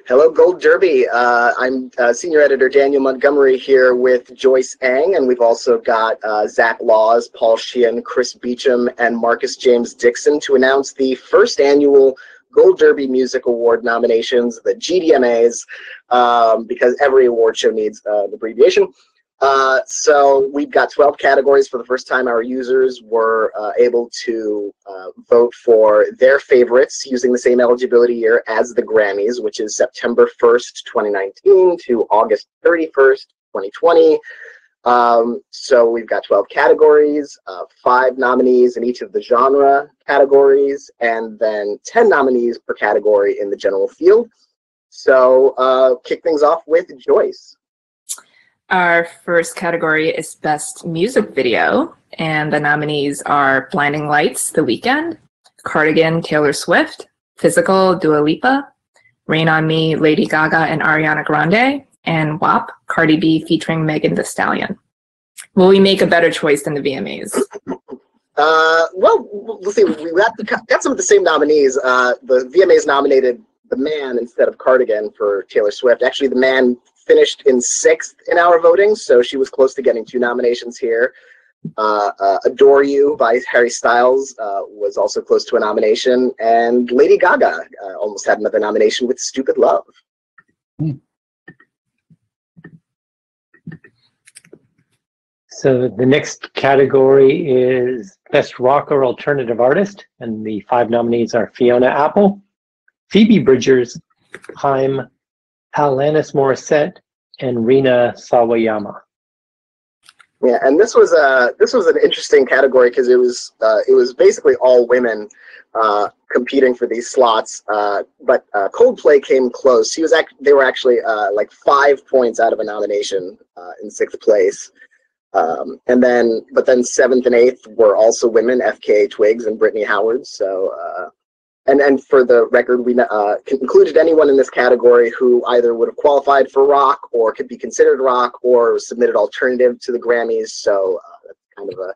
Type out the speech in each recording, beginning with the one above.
Hello, Gold Derby. I'm senior editor Daniel Montgomery here with Joyce Eng, and we've also got Zach Laws, Paul Sheehan, Chris Beachum, and Marcus James Dixon to announce the first annual Gold Derby Music Award nominations, the GDMAs, because every award show needs an abbreviation. So we've got 12 categories. For the first time, our users were able to vote for their favorites using the same eligibility year as the Grammys, which is September 1st, 2019 to August 31st, 2020. So we've got 12 categories, 5 nominees in each of the genre categories, and then 10 nominees per category in the general field. So kick things off with Joyce. Our first category is Best Music Video, and the nominees are Blinding Lights, The Weeknd, Cardigan, Taylor Swift, Physical, Dua Lipa, Rain on Me, Lady Gaga and Ariana Grande, and WAP, Cardi B featuring Megan Thee Stallion. Will we make a better choice than the VMAs? Well, we'll see. We got some of the same nominees. The VMAs nominated The Man instead of Cardigan for Taylor Swift. Actually, The Man finished in 6th in our voting, so she was close to getting 2 nominations here. Adore You by Harry Styles was also close to a nomination, and Lady Gaga almost had another nomination with Stupid Love. So the next category is Best Rock or Alternative Artist, and the 5 nominees are Fiona Apple, Phoebe Bridgers, Haim, Alanis Morissette, and Rina Sawayama. Yeah, and this was an interesting category because it was basically all women competing for these slots. But Coldplay came close. They were actually like 5 points out of a nomination in 6th place. But then 7th and 8th were also women, FKA Twigs and Brittany Howard. So. And for the record, we included anyone in this category who either would have qualified for rock or could be considered rock or submitted alternative to the Grammys. So that's kind of a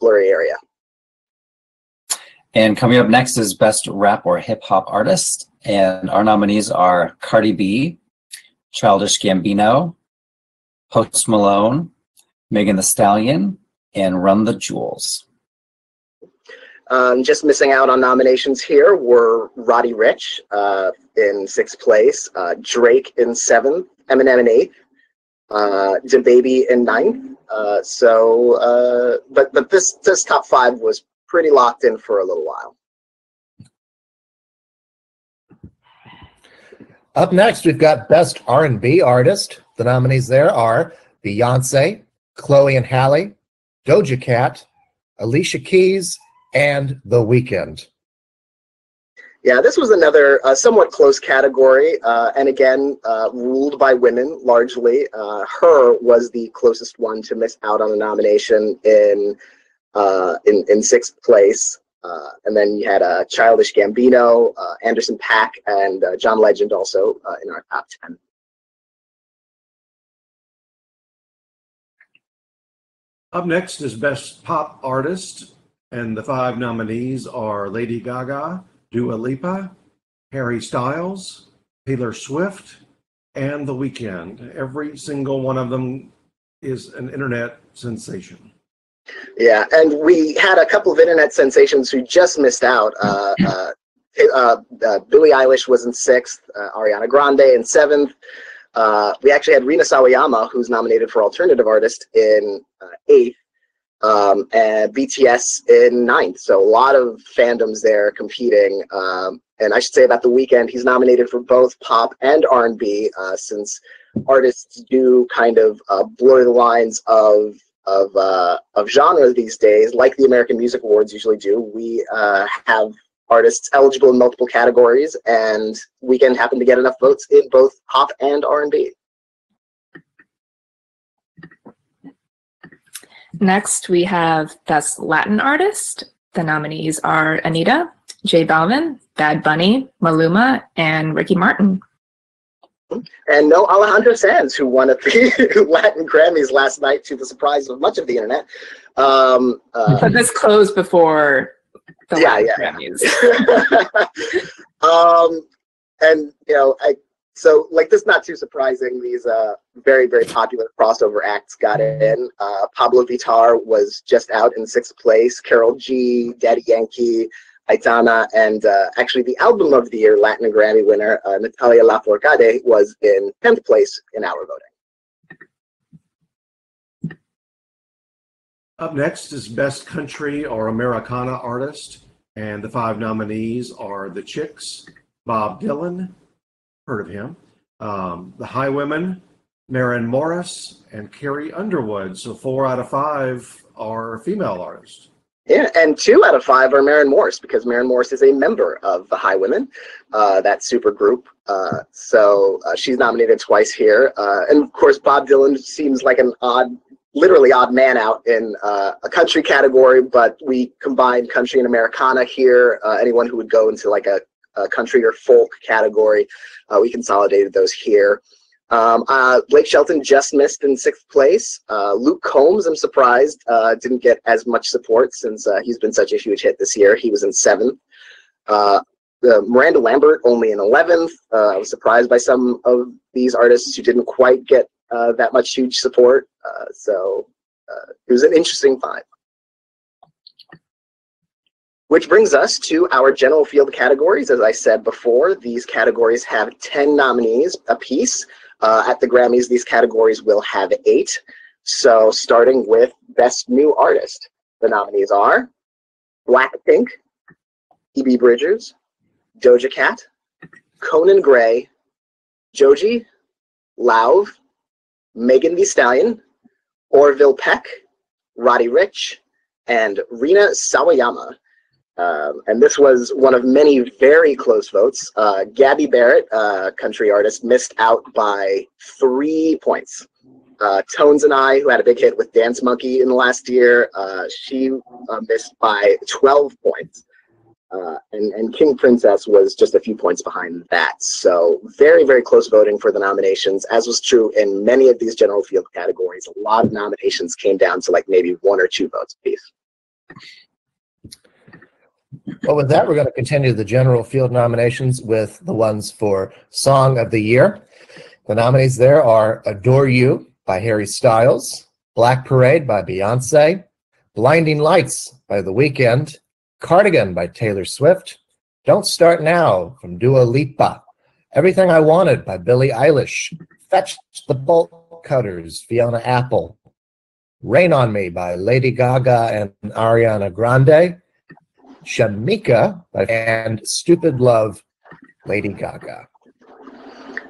blurry area. And coming up next is Best Rap or Hip Hop Artist. And our nominees are Cardi B, Childish Gambino, Post Malone, Megan Thee Stallion, and Run the Jewels. Just missing out on nominations here were Roddy Ricch in 6th place, Drake in 7th, Eminem in 8th, DaBaby in 9th. But this top 5 was pretty locked in for a little while. Up next, we've got Best R&B Artist. The nominees there are Beyonce, Chloe and Halle, Doja Cat, Alicia Keys, and The Weeknd. Yeah, this was another somewhat close category, and again, ruled by women largely. Her was the closest one to miss out on the nomination in 6th place. And then you had Childish Gambino, Anderson .Paak, and John Legend also in our top 10. Up next is Best Pop Artist. And the 5 nominees are Lady Gaga, Dua Lipa, Harry Styles, Taylor Swift, and The Weeknd. Every single one of them is an internet sensation. Yeah, and we had a couple of internet sensations who just missed out. Billie Eilish was in 6th, Ariana Grande in 7th. We actually had Rina Sawayama, who's nominated for Alternative Artist, in 8th. And BTS in 9th. So a lot of fandoms there competing. And I should say about The Weeknd, he's nominated for both pop and R&B, since artists do kind of blur the lines of genre these days, like the American Music Awards usually do. We have artists eligible in multiple categories, and Weeknd happened to get enough votes in both pop and R&B. Next, we have Best Latin Artist. The nominees are Anita, J Balvin, Bad Bunny, Maluma, and Ricky Martin. And no Alejandro Sanz, who won at the Latin Grammys last night to the surprise of much of the internet. But this closed before the Latin Grammys. And, So, like, this is not too surprising. These very, very popular crossover acts got in. Pablo Vittar was just out in 6th place. Karol G, Daddy Yankee, Aitana, and actually the album of the year, Latin Grammy winner, Natalia Lafourcade, was in 10th place in our voting. Up next is Best Country or Americana Artist, and the 5 nominees are The Chicks, Bob Dylan, heard of him, The Highwomen, Maren Morris, and Carrie Underwood. So 4 out of 5 are female artists. Yeah, and 2 out of 5 are Maren Morris, because Maren Morris is a member of the Highwomen, that super group. So she's nominated twice here. And of course, Bob Dylan seems like an literally odd man out in a country category, but we combined country and Americana here. Anyone who would go into like a country or folk category, we consolidated those here. Blake Shelton just missed in 6th place. Luke Combs, I'm surprised, didn't get as much support since he's been such a huge hit this year. He was in 7th. Miranda Lambert only in 11th. I was surprised by some of these artists who didn't quite get that much huge support. So it was an interesting 5. Which brings us to our general field categories. As I said before, these categories have 10 nominees apiece. At the Grammys, these categories will have 8. So starting with Best New Artist, the nominees are Blackpink, Phoebe Bridgers, Doja Cat, Conan Gray, Joji, Lauv, Megan Thee Stallion, Orville Peck, Roddy Ricch, and Rina Sawayama. And this was one of many very close votes. Gabby Barrett, country artist, missed out by 3 points. Tones and I, who had a big hit with Dance Monkey in the last year, she missed by 12 points. And King Princess was just a few points behind that. So very, very close voting for the nominations, as was true in many of these general field categories. A lot of nominations came down to like maybe 1 or 2 votes apiece. Well, with that, we're going to continue the general field nominations with the ones for Song of the Year. The nominees there are Adore You by Harry Styles, Black Parade by Beyonce, Blinding Lights by The Weeknd, Cardigan by Taylor Swift, Don't Start Now from Dua Lipa, Everything I Wanted by Billie Eilish, Fetch the Bolt Cutters, Fiona Apple, Rain on Me by Lady Gaga and Ariana Grande, Shamika and Stupid Love, Lady Gaga.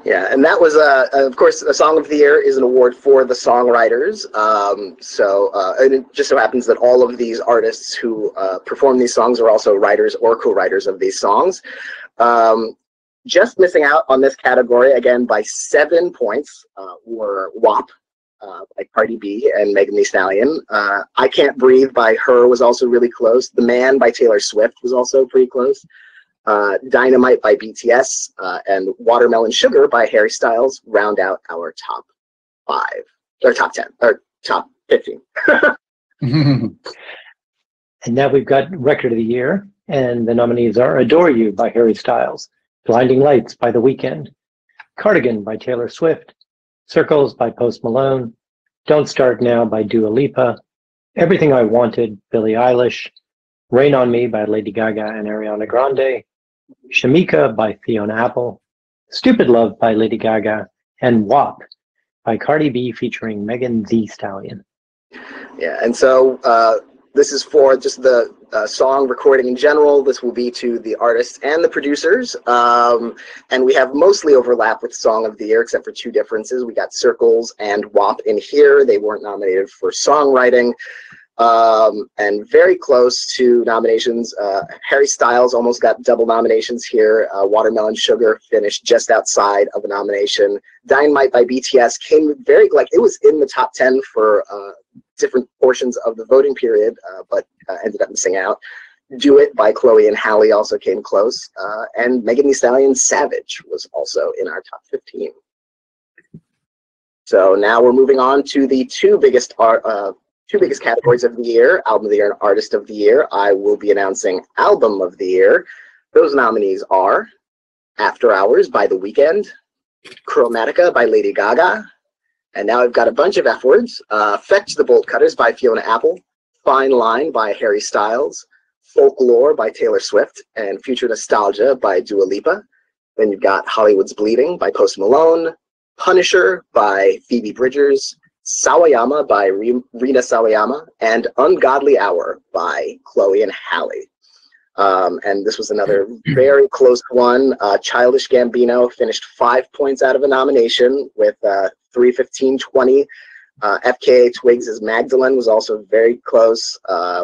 Yeah, and that was, of course, a Song of the Year is an award for the songwriters. And it just so happens that all of these artists who perform these songs are also writers or co-writers of these songs. Just missing out on this category, again, by 7 points were WAP by Cardi B and Megan Thee Stallion. I Can't Breathe by Her was also really close. The Man by Taylor Swift was also pretty close. Dynamite by BTS and Watermelon Sugar by Harry Styles round out our top 5, or top 10, or top 15. And now we've got Record of the Year, and the nominees are Adore You by Harry Styles, Blinding Lights by The Weeknd, Cardigan by Taylor Swift, Circles by Post Malone, Don't Start Now by Dua Lipa, Everything I Wanted, Billie Eilish, Rain on Me by Lady Gaga and Ariana Grande, Shamika by Fiona Apple, Stupid Love by Lady Gaga, and WAP by Cardi B featuring Megan Thee Stallion. Yeah, and so this is for just the song recording in general. This will be to the artists and the producers. And we have mostly overlap with Song of the Year, except for 2 differences. We got Circles and WAP in here. They weren't nominated for songwriting. And very close to nominations. Harry Styles almost got double nominations here. Watermelon Sugar finished just outside of a nomination. Dynamite by BTS came very, like, it was in the top 10 for different portions of the voting period, but ended up missing out. Do It by Chloe and Halle also came close. And Megan Thee Stallion's Savage was also in our top 15. So now we're moving on to the two biggest categories of the year, Album of the Year and Artist of the Year. I will be announcing Album of the Year. Those nominees are After Hours by The Weeknd, Chromatica by Lady Gaga. And now I've got a bunch of F words. Fetch the Bolt Cutters by Fiona Apple. Fine Line by Harry Styles. Folklore by Taylor Swift. And Future Nostalgia by Dua Lipa. Then you've got Hollywood's Bleeding by Post Malone. Punisher by Phoebe Bridgers. Sawayama by Rina Sawayama. And Ungodly Hour by Chloe and Halle. And this was another very close one. Childish Gambino finished 5 points out of a nomination with 3:15:20. FKA Twigs' Magdalene was also very close.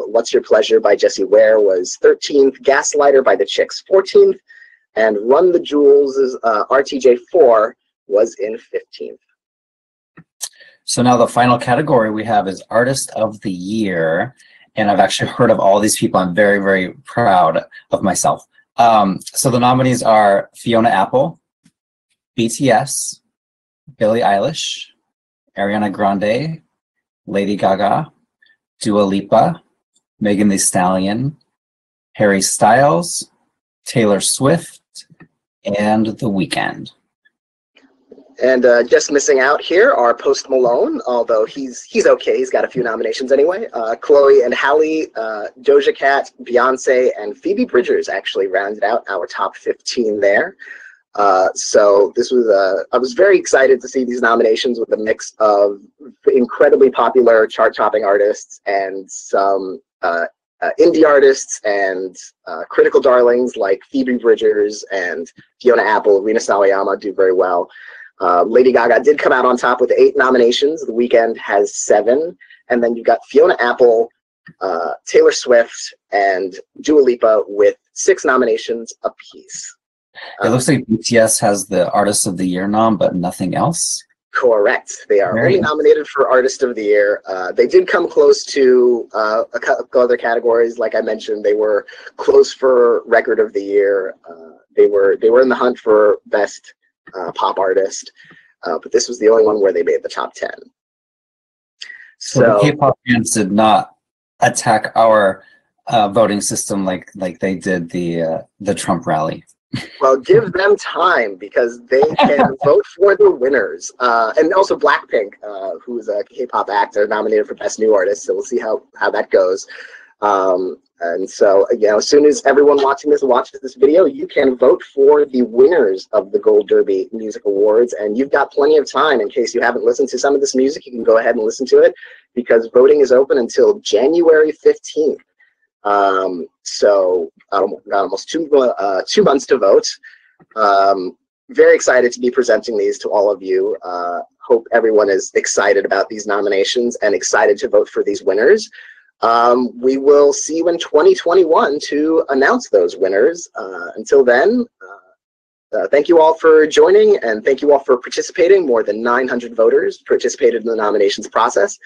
What's Your Pleasure by Jessie Ware was 13th. Gaslighter by the Chicks 14th. And Run the Jewels' RTJ4 was in 15th. So now the final category we have is Artist of the Year. And I've actually heard of all these people. I'm very, very proud of myself. So the nominees are Fiona Apple, BTS, Billie Eilish, Ariana Grande, Lady Gaga, Dua Lipa, Megan Thee Stallion, Harry Styles, Taylor Swift, and The Weeknd. And just missing out here are Post Malone, although he's okay. He's got a few nominations anyway. Chloe and Halle, Doja Cat, Beyonce, and Phoebe Bridgers actually rounded out our top 15 there. So this was I was very excited to see these nominations with a mix of incredibly popular chart-topping artists and some indie artists and critical darlings like Phoebe Bridgers and Fiona Apple. Rina Sawayama do very well. Lady Gaga did come out on top with 8 nominations. The Weeknd has 7. And then you've got Fiona Apple, Taylor Swift, and Dua Lipa with 6 nominations apiece. It looks like BTS has the Artist of the Year nom, but nothing else. Correct. They are only nominated for Artist of the Year. They did come close to a couple other categories. Like I mentioned, they were close for Record of the Year. They were in the hunt for Best Pop Artist, but this was the only one where they made the top 10. So the K-pop fans did not attack our voting system like they did the Trump rally. Well, give them time because they can vote for the winners. And also Blackpink, who is a K-pop act, are nominated for Best New Artist. So we'll see how that goes. And so, as soon as everyone watching this watches this video, you can vote for the winners of the Gold Derby Music Awards. And you've got plenty of time in case you haven't listened to some of this music. You can go ahead and listen to it because voting is open until January 15th. So got almost 2 months to vote. Very excited to be presenting these to all of you. Hope everyone is excited about these nominations and excited to vote for these winners. We will see you in 2021 to announce those winners. Until then, thank you all for joining and thank you all for participating. More than 900 voters participated in the nominations process.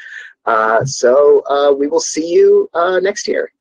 So we will see you next year.